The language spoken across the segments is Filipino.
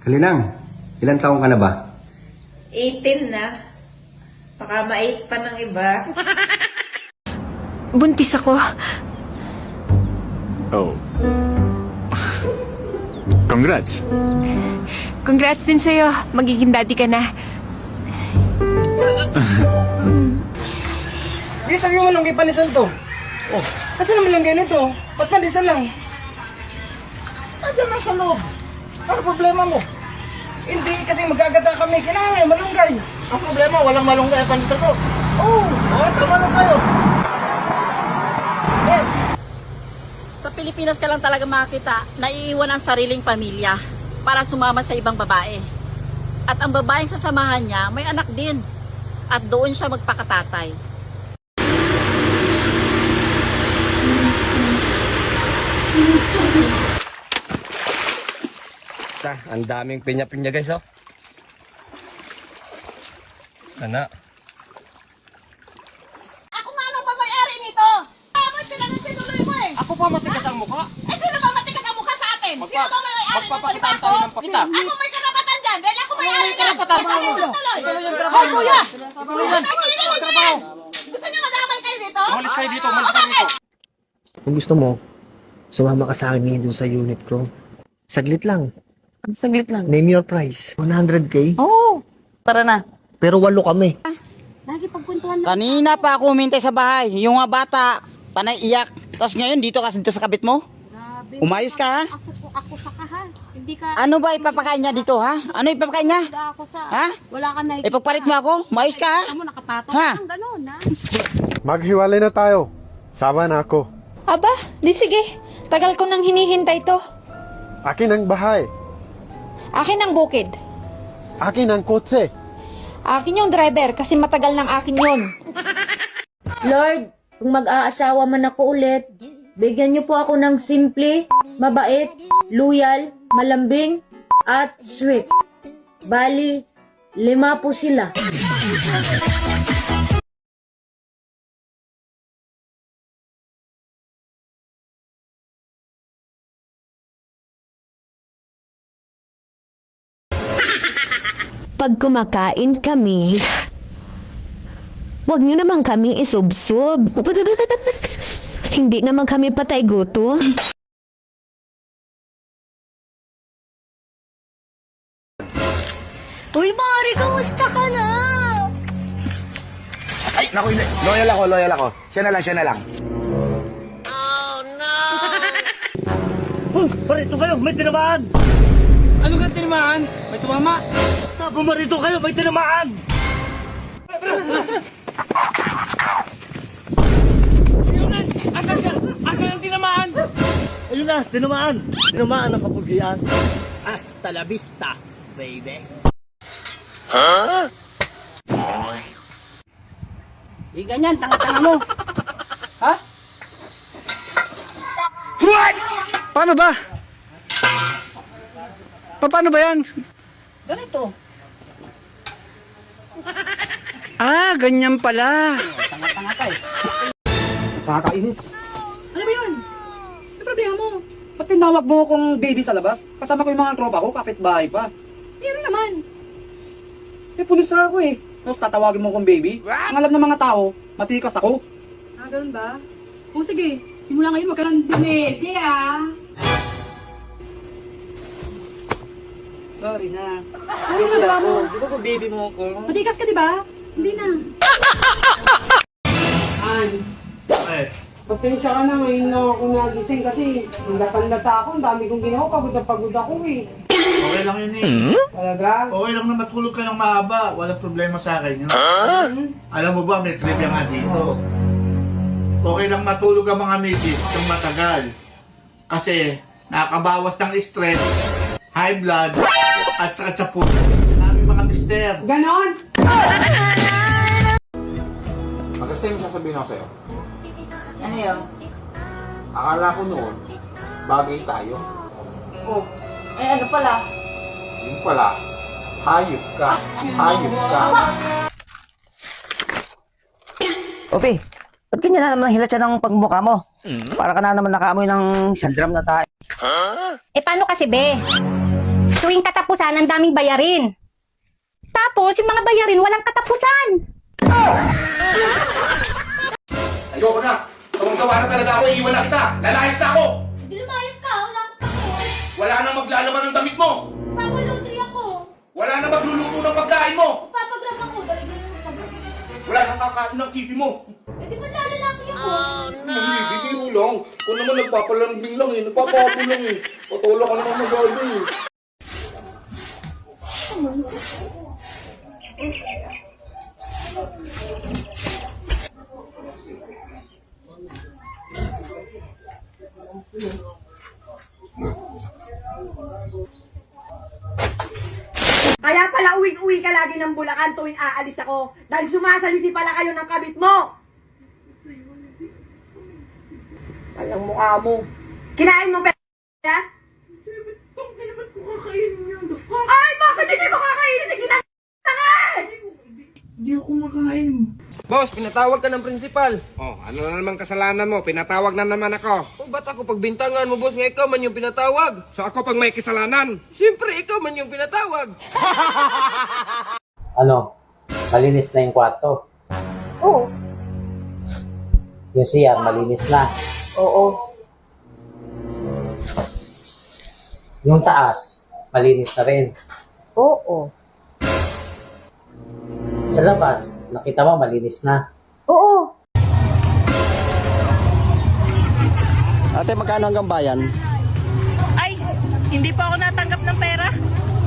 Halinang, ilang taong ka na ba? 18 na. Baka ma-8 pa ng iba. Buntis ako. Oh. Congrats. Congrats din sa'yo. Magiging daddy ka na. Di sabi mo nung ipanisan to. Oh, kasi naman lang ganito. Ba't pandesal lang? Andiyan lang sa loob. Ano problema mo? Hindi, kasi magagata kami. Kailangan malunggay. Ang problema, walang malunggay pandesal ko. Oh, tama lang kayo. Sa Pilipinas ka lang talaga makakita na iiwan ang sariling pamilya para sumama sa ibang babae. At ang babaeng sasamahan niya may anak din. At doon siya magpakatatay. Ang daming pinya-pinya guys, oh. Ana. Ako nga lang pa may-ari nito! Tama talaga tinuloy mo eh! Ako pa matigas ang mukha. Eh sino ba matikas ang mukha sa atin? Sino ba may-ari nito? Magpapakitaan Di ba tayo ako? ng pakita. Ako may karapatan dyan dahil ako may-ari May karapatan Sa sa akin mo. tuloy! Ikaw yung trabaho mo. Kuya! Yan. Trabaho! Gusto niyo madamay kayo dito? Umalis kayo dito, umalis kayo dito. Kung gusto mo, sumama ka sa akin ngayon dun sa unit ko. Saglit lang. Saglit lang. Name your price. 100K. Oo! Tara na. Pero 8 kami. Kanina pa ako humintay sa bahay. Yung mga bata, panay iyak. Tapos ngayon, dito ka dito sa kabit mo? Umayos ka, ha? Ako sa ka, ha? Hindi ka... Ano ba ipapakain niya dito, ha? Ano ipapakain niya? Ako sa... Ha? Wala ka na... Ipagpalit mo ako? Umayos ka, ha? Mo nakapatong Ha? ng gano'n, ha? Maghiwalay na tayo. Sama na ako. Aba, di sige. Tagal ko nang hinihintay to. Akin ang bahay. Akin ang bukid. Akin ang kotse. Akin yung driver kasi matagal ng akin yun. Lord, kung mag-aasawa man ako ulit, bigyan niyo po ako ng simple, mabait, loyal, malambing, at sweet. Bali, 5 po sila. Pag kumakain kami, huwag niyo naman kaming isubsob. Hindi naman kami patay gutom. Uy, Mari, kamusta ka na? Ay, naku, loyal ako. Siya na lang. Parito kayo, may tinamaan. Ano ka tinamaan? May tumama? Pumarito kayo, may tinamaan. Ayun na, asan ka? Asan ang tinamaan? Ayun na, tinamaan. Tinamaan ang kapugian. Hasta la vista, baby. Di ganyan, tanga-tanga mo. Ha? What? Paano ba? Paano ba yan? Ganito. Ah, ganyan pala. Tanga-tanga ka, eh. Nakakainis. Ano ba yun? Ano problema mo? Ba't tinawag mo akong baby sa labas? Kasama ko yung mga tropa ko, kapitbahay pa. Meron naman. Eh, pulis ako eh. Tapos tatawagin mo akong baby? Ang alam ng mga tao, matikas ako. Ah, ganun ba? O sige, simula ngayon wag ka nang dumede, ah. Sorry na. Ano nagawa mo? Di ba ko baby mo ako? Matikas ka, di ba? Hindi na. Pasensya ka na, ngayon lang ako nagising kasi nagtatanda ako, ang dami kong ginawa, pagod na pagod ako eh. Okay lang yun eh. Talaga? Okay lang na matulog ka ng mahaba. Walang problema sa akin yun. Alam mo ba, may trivia nga dito. Okay lang matulog ang mga midis ng matagal. Kasi nakakabawas ng stress, high blood, at sakit sa puso. Marami mga mister. Ganon? Kasi yung sasabihin ako sa'yo. Ano yun? Akala ko noon, bagay tayo. Oh, eh ano pala? Yung pala, hayop ka. Hayop ka. Ope, ba't ganyan na naman hilat siya ng pagmukha mo? Para ka na naman nakaamoy ng sandram na tayo. Eh paano kasi be? tuwing katapusan, ang daming bayarin. Tapos, yung mga bayarin, walang katapusan. Ayoko na. Sawang-sawa na talaga ako. Iiwan na kita. Lalayas na ako. Hindi lumayas ka, wala ka pa. Wala nang maglalaman ng damit mo. Papalutri ako. Wala nang magluluto ng pagkain mo. Papagrab ako, dali-dali mo ka. Wala nang kakain ng TV mo. Eh, di ba lalaki ako? Bibiro lang. Kung naman nagpapalambing lang eh. Nagpapapo lang eh. Patola ka naman mag-alba eh. Kaya pala uwi-uwi ka lagi ng Bulacan tuwing aalis ako. Dahil sumasalisi pala kayo ng kabit mo. Walang mukha mo. Kinain mo pera? Ay, bakit hindi mo kakainin? Hindi kita Hindi ako makain. Boss, pinatawag ka ng principal. Oh, ano na naman kasalanan mo? Pinatawag na naman ako. O ba't ako pagbintangan mo, boss, nga ikaw man yung pinatawag? So ako pag may kasalanan. Siyempre, ikaw man yung pinatawag. Ano? Malinis na yung kwarto. Oo. Yung CR, malinis na. Oo. Yung taas, malinis na rin. Oo. Sa labas, nakita mo, malinis na. Oo. Ate, magkano hanggang bayan? Ay, hindi pa ako natanggap ng pera.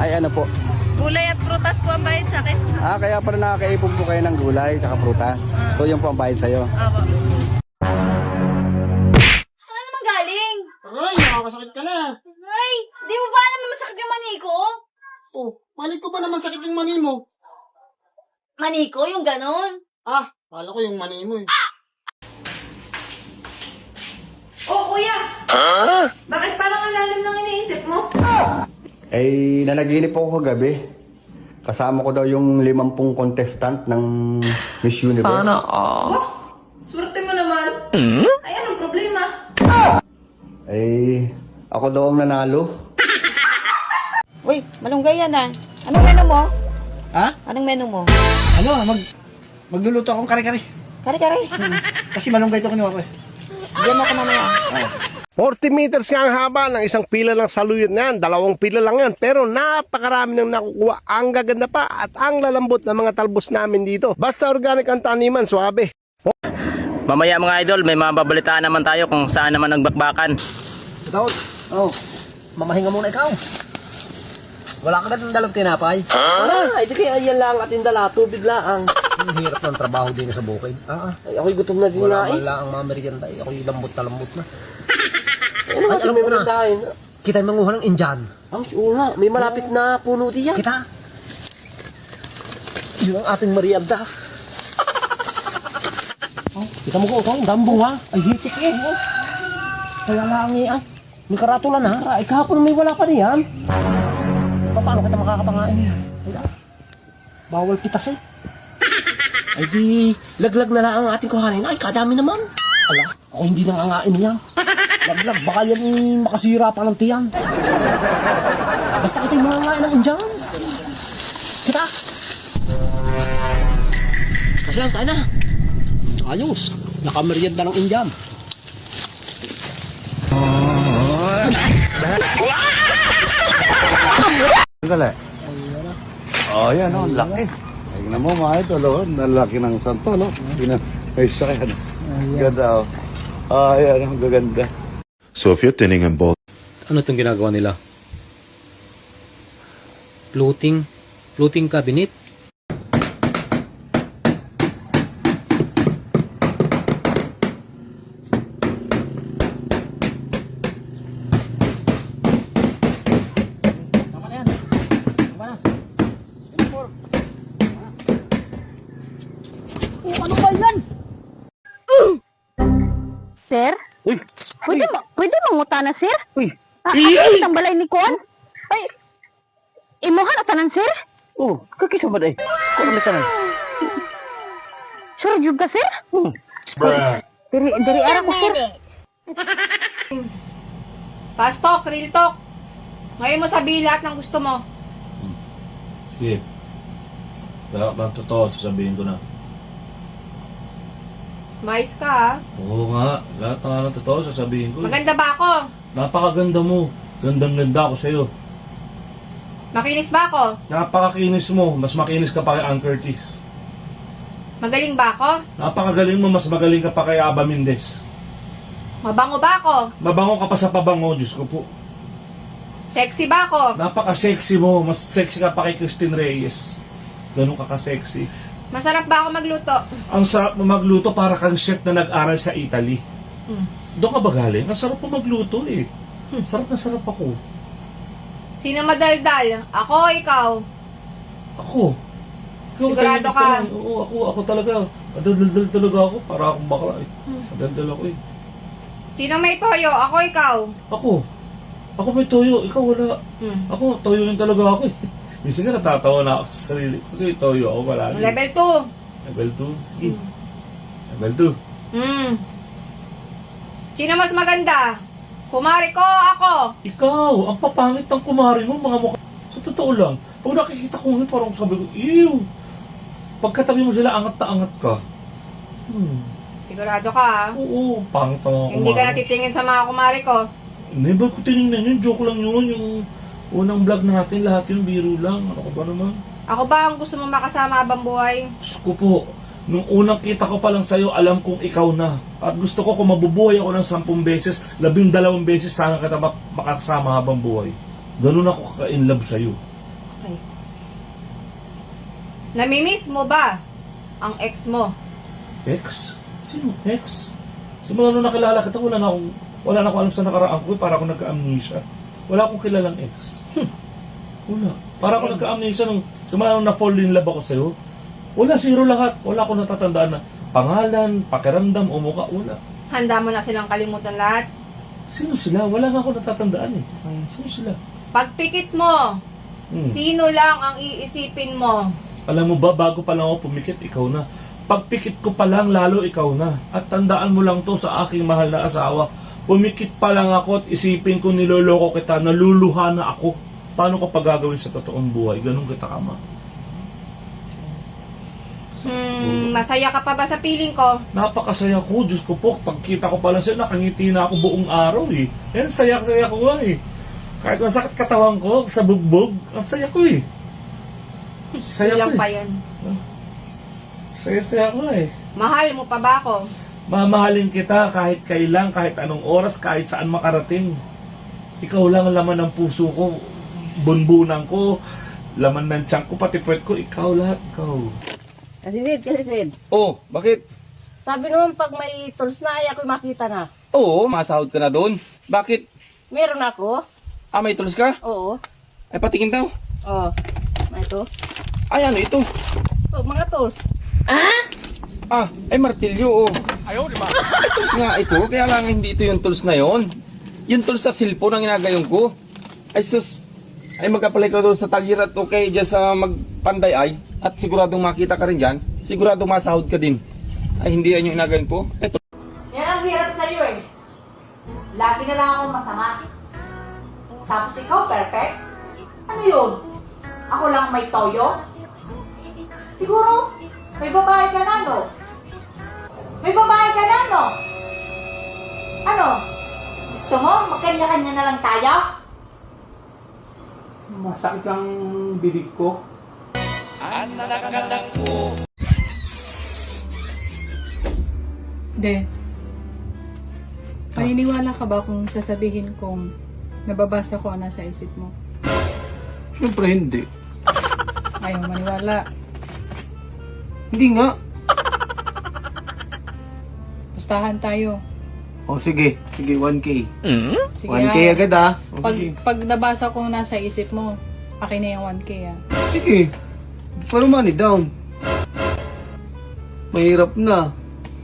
Ay, ano po? Gulay at prutas po ang bayad sa akin. Kaya pala nakakaipon po kayo ng gulay at prutas. So, yung po ang bayad sa'yo. Aba. Saan naman galing? Aray, nakakasakit ka na. Ay, di mo ba alam na masakit yung mani ko? Oh, mali ko ba naman sakit yung mani mo? Mani ko, yung ganon. Ah, kala ko yung mani mo eh. Oh, kuya! Bakit parang ang lalim ng iniisip mo? Eh, nanaginip ako kagabi. Kasama ko daw yung 50 contestant ng Miss Universe. Swerte mo naman. Ay, anong problema? Eh, ako daw ang nanalo. Uy, malunggay yan ah. Anong menu mo? Ha? Anong menu mo? Magluluto akong kare-kare. Kare-kare. Kasi malunggay ito kinuha ko eh. Diyan ako mamaya. 40 meters nga ang haba ng isang pila ng saluyot na yan. 2 pila lang yan. Pero napakarami nang nakukuha. Ang gaganda pa at ang lalambot ng mga talbos namin dito. Basta organic ang taniman, suabe. Mamaya mga idol, may mga babalitaan naman tayo kung saan naman nagbakbakan. Daud, mamahinga muna ikaw. Wala ka na dalang tinapay? Ay, di kaya yan lang ating dala, tubig lang. Ang hirap ng trabaho din sa bukid. Ay, ako'y gutom na din Wala na man lang ang mga merienda. Ako'y lambot na lambot na. Ano ba alam mo na dahil? Kita yung manguha ng Indian. Ang oo nga, may malapit na puno diyan. Kita. Yun ang ating merienda. Kita mo ko, ang dambong ha. Ay, hitik eh. Kaya lang ay. May karatulan ha. Ay, kahapon may wala pa niyan. Paano kita makakapangain niya? Bawal pitas eh. Ay di, laglag na lang ang ating kuhanin. Ay, kadami naman. Ala, ako hindi nangangain niyan. Laglag, baka yan makasira pa ng tiyan. Basta kita yung mangangain ng Indian. Kita. Kasi lang tayo na. Ayos, nakamerienda ng Indian. Dali. Oh, yan oh, laki. Tingnan mo mga idol, oh, nalaki ng santo, no? May sakyan. Ganda, oh. Ah, yan, ang gaganda. So if you're thinning and bald, Ano itong ginagawa nila? Floating cabinet? Sir? Uy! Pwede mangutana, sir? Uy! Ay, ang balay ni Kuan? Ay, imuhan o tanan, sir? Oh, kakisa ba day? Kung ano ka na? Sure, yun ka, sir? Diri ara ko, sir. Fast talk, real talk. Ngayon mo sabihin lahat ng gusto mo. Sige. Lahat ng totoo, sasabihin ko na. Mais ka ha. Oo nga, lahat ng totoo, sasabihin ko. Maganda ba ako? Napakaganda mo. Gandang-ganda ako sa'yo. Makinis ba ako? Napakakinis mo. Mas makinis ka pa kay Ann Curtis. Magaling ba ako? Napakagaling mo. Mas magaling ka pa kay Aba Mendez. Mabango ba ako? Mabango ka pa sa pabango, Diyos ko po. Sexy ba ako? Napaka-sexy mo. Mas sexy ka pa kay Christine Reyes. Ganun ka ka-sexy. Masarap ba ako magluto? Ang sarap mo magluto para kang chef na nag-aral sa Italy. Doon ka ba galing? Ang sarap mo magluto eh. Sarap na sarap ako. Sino madaldal? Ako o ikaw? Ako. Ikaw, Sigurado tahimik ka? lang eh. Oo, ako talaga. Madaldal talaga ako. Para akong bakla eh. Madaldal ako eh. Sino may toyo? Ako o ikaw? Ako. Ako may toyo. Ikaw wala. Ako, toyo yun talaga ako eh. Minsan nga natatawa na ako sa sarili ko. Kasi toyo ako palagi. Level Level 2. Sige. Level 2. Sino mas maganda? Kumari ko o ako? Ikaw, ang papangit ng kumari mo, mga mukha. Sa totoo lang, pag nakikita ko ngayon, parang sabi ko, ew! Pagkatabi mo sila, angat na angat ka. Sigurado ka ha? Oo, pangit ang mga kumari. Hindi ka natitingin sa mga kumari ko. Hindi ba ko tinignan yun? Joke lang yun. Yung unang vlog natin, lahat yun, biro lang. Ano ka ba naman? Ako ba ang gusto mong makasama habang buhay? Diyos ko po, nung unang kita ko pa lang sa'yo, alam kong ikaw na. At gusto ko kung mabubuhay ako ng 10 beses, 12 beses, sana kita makasama habang buhay. Ganun ako kaka-in love sa'yo. Ay. Namimiss mo ba ang ex mo? Ex? Sino ex? Simula nung nakilala kita, wala na akong alam sa nakaraan ko, para ako nagka-amnesia. Wala akong kilalang ex. Wala. Para ako nagka-amnesia nung simula nung na-fall in love ako sa'yo. Wala, zero lahat. Wala akong natatandaan na pangalan, pakiramdam, o mukha. Wala. Handa mo na silang kalimutan lahat? Sino sila? Wala nga ako natatandaan eh. Sino sila? Pagpikit mo, sino lang ang iisipin mo? Alam mo ba, bago pa lang ako pumikit, ikaw na. Pagpikit ko pa lang, lalo ikaw na. At tandaan mo lang to sa aking mahal na asawa. Pumikit pa lang ako at isipin ko niloloko kita, naluluha na ako. Paano ko pa gagawin sa totoong buhay? Ganun kita kama. Masaya ka pa ba sa piling ko? Napakasaya ko, Diyos ko po. Pagkita ko pala sa'yo, nakangiti na ako buong araw eh. Yan, saya-saya ko nga eh. Kahit masakit katawan ko sa bugbog, ang saya ko eh. Saya ko Kulang pa eh. yan. Saya-saya ko eh. Mahal mo pa ba ako? Mamahalin kita kahit kailan, kahit anong oras, kahit saan makarating. Ikaw lang ang laman ng puso ko, bunbunan ko, laman ng tiyan ko, pati puwet ko, ikaw lahat, ikaw. Kasi Oh, bakit? sabi naman pag may tools na ay ako makita na. Oo, masahod ka na doon. Bakit? Meron ako. May tools ka? Oo. Ay, patingin daw. Oh. Ito. Ay, ano ito? Oh, mga tools. Ay, martilyo, oh. Ayaw, di ba? Tools nga ito, kaya lang hindi ito yung tools na yon. Yung tools sa cellphone ang ginagayon ko. Ay, sus. Ay, mag-apply ka doon sa Tagirat, okay, dyan sa Magpanday ay. At siguradong makita ka rin dyan. Siguradong masahod ka din. Ay, hindi yan yung inagayon ko. Ito. Yan ang hirap sa'yo eh. Lagi na lang akong masama. Tapos ikaw perfect? Ano yun? Ako lang may toyo? Siguro, may babae ka na, no? May babae ka na, no? Ano? Gusto mo? Magkanya-kanya na lang tayo? Masakit ang bibig ko. De, paniniwala ka ba kung sasabihin kong nababasa ko ang nasa isip mo? Siyempre hindi. Ayaw maniwala. Hindi nga. Pustahan tayo. Oh, sige. Sige, 1K. Sige 1K ah. agad ah. Oh, Pag, sige. pag nabasa ko nasa isip mo, akin na yung 1K ah. Sige. Pero money down. Mahirap na.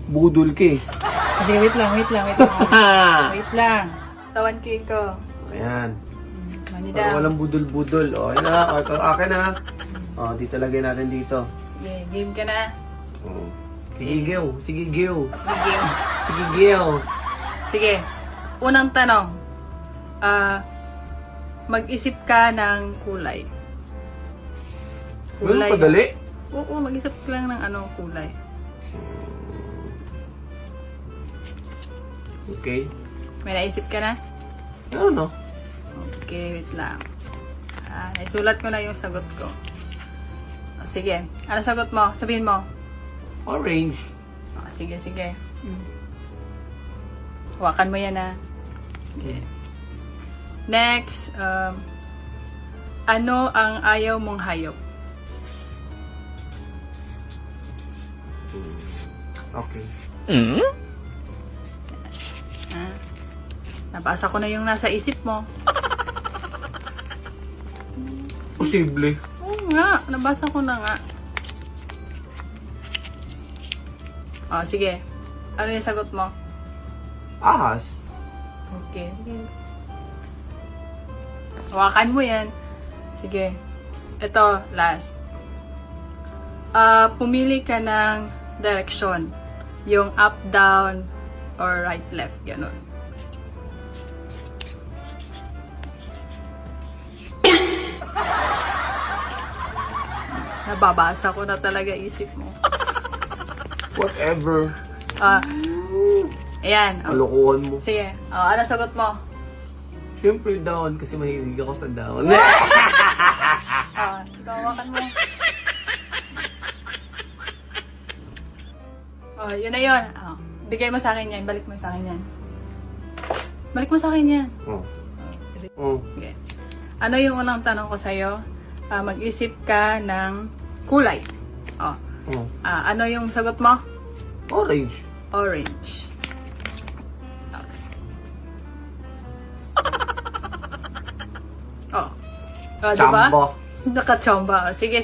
Budol ka eh. Sige, wait lang. Wait lang. Sa 1K ko. Ayan. Money Para down. walang budol-budol. O, ayan na. O, ito, akin na. O, dito lagay natin dito. Sige, game ka na. O. Sige, Gil. Sige, Gil. Sige, game. Sige, Gil. Sige. Unang tanong. mag-isip ka ng kulay. Ganun padali? Oo, mag-isip ka lang ng kulay. Okay. May naisip ka na? Ano? Okay, wait lang. Naisulat ko na yung sagot ko. Sige, ano sagot mo? Sabihin mo. Orange. Sige. Hawakan mo yan Okay. Next, ano ang ayaw mong hayop? Okay. Nabasa ko na yung nasa isip mo. Posible. Oo nga, nabasa ko na nga. Sige. Ano yung sagot mo? Ahas. Okay. Hawakan mo yan. Sige. Ito, last. Pumili ka ng direction. Yung up, down, or right, left. Ganon. Nababasa ko na talaga isip mo. Whatever. Ayan. Kalokohan mo. Sige. Ano sagot mo? Siyempre down kasi mahilig ako sa down. Hawakan mo. Yun na yun. Bigay mo sa akin yan. Balik mo sa akin yan. Balik mo sa akin yan. Okay. Ano yung unang tanong ko sa'yo? Mag-isip ka ng kulay. Ano yung sagot mo? Orange. Orange. Diba? Nakachamba. Sige.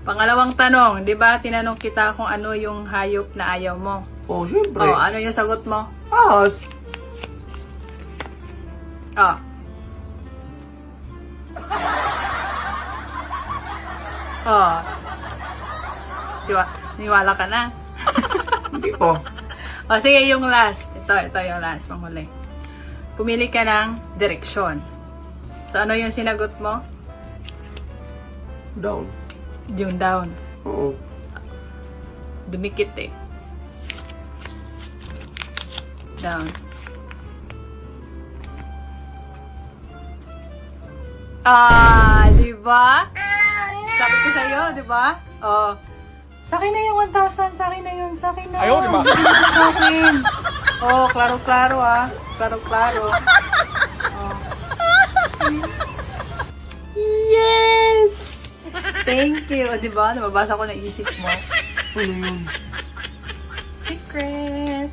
Pangalawang tanong, di ba? Tinanong kita kung ano yung hayop na ayaw mo. Syempre. Ano yung sagot mo? Ahas. Diba? Niwala ka na? Hindi po. Sige, yung last. Ito yung last, panghuli. Pumili ka ng direksyon. So, ano yung sinagot mo? Down. Yung down. Oo. Dumikit Down. Diba? Sabi ko sa'yo, diba? Sa akin na yung 1,000. Sa akin na yun. Sa akin na. Ayaw, diba? Sa akin. Klaro-klaro Klaro-klaro. Yes! Thank you. Diba? Nababasa ko na isip mo. Ano yun? Secret.